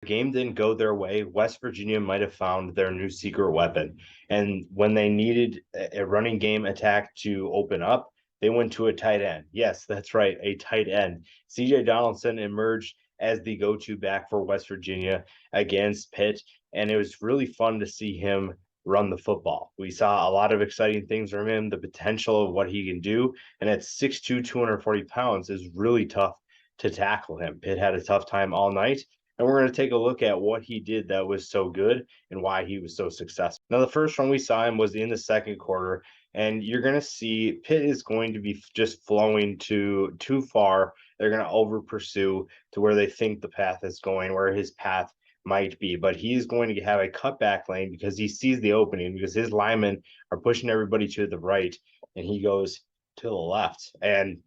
The game didn't go their way, West Virginia might have found their new secret weapon. And when they needed a running game attack to open up, they went to a tight end. Yes, that's right, a tight end. CJ Donaldson emerged as the go-to back for West Virginia against Pitt, and it was really fun to see him run the football. We saw a lot of exciting things from him, the potential of what he can do, and at 6'2", 240 pounds is really tough to tackle him. Pitt had a tough time all night, and we're going to take a look at what he did that was so good and why he was so successful. Now, the first one we saw him was in the second quarter, and you're going to see Pitt is going to be just flowing too far. They're going to over pursue to where they think the path is going, where his path might be, but he's going to have a cutback lane because he sees the opening because his linemen are pushing everybody to the right, and he goes to the left. And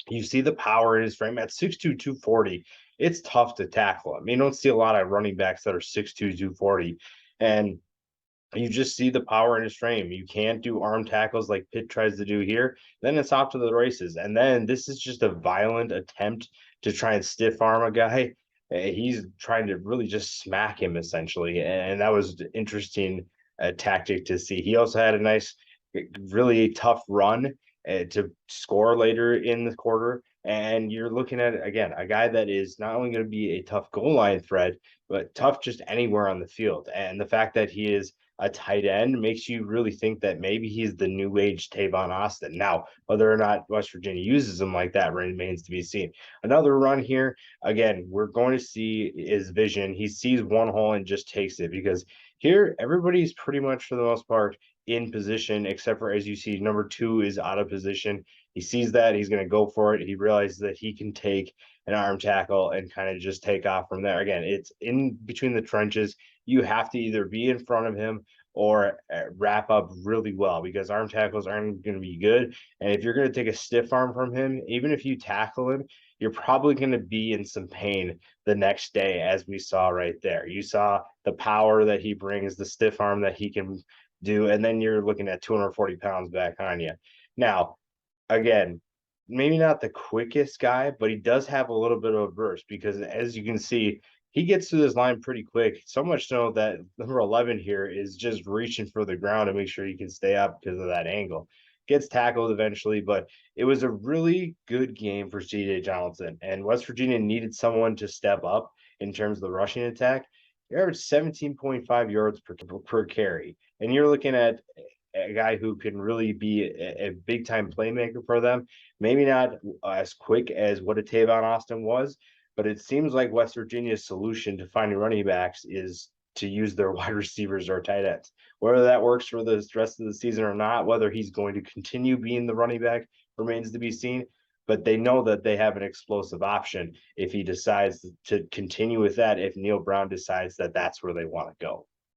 you see the power in his frame at 6'2", 240. It's tough to tackle him. You don't see a lot of running backs that are 6'2", 240. And you just see the power in his frame. You can't do arm tackles like Pitt tries to do here. Then it's off to the races. And then this is just a violent attempt to try and stiff arm a guy. He's trying to really just smack him essentially. And that was an interesting tactic to see. He also had a nice, really tough run to score later in the quarter. And you're looking at, again, a guy that is not only going to be a tough goal line threat, but tough just anywhere on the field. And the fact that he is a tight end makes you really think that maybe he's the new age Tavon Austin. Now, whether or not West Virginia uses him like that remains to be seen. Another run here, again, we're going to see his vision. He sees one hole and just takes it because here everybody's pretty much for the most part in position, except for as you see, number 2 is out of position. He sees that he's going to go for it. He realizes that he can take an arm tackle and kind of just take off from there. Again, it's in between the trenches. You have to either be in front of him or wrap up really well because arm tackles aren't going to be good. And if you're going to take a stiff arm from him, even if you tackle him, you're probably going to be in some pain the next day, as we saw right there. You saw the power that he brings, the stiff arm that he can do, and then you're looking at 240 pounds back on you. Now, again, maybe not the quickest guy, but he does have a little bit of a burst because as you can see, he gets to this line pretty quick. So much so that number 11 here is just reaching for the ground to make sure he can stay up because of that angle. Gets tackled eventually, but it was a really good game for CJ Donaldson. And West Virginia needed someone to step up in terms of the rushing attack. He averaged 17.5 yards per carry. And you're looking at a guy who can really be a big time playmaker for them. Maybe not as quick as what a Tavon Austin was, but it seems like West Virginia's solution to finding running backs is to use their wide receivers or tight ends. Whether that works for the rest of the season or not, whether he's going to continue being the running back remains to be seen. But they know that they have an explosive option if he decides to continue with that, if Neil Brown decides that that's where they want to go.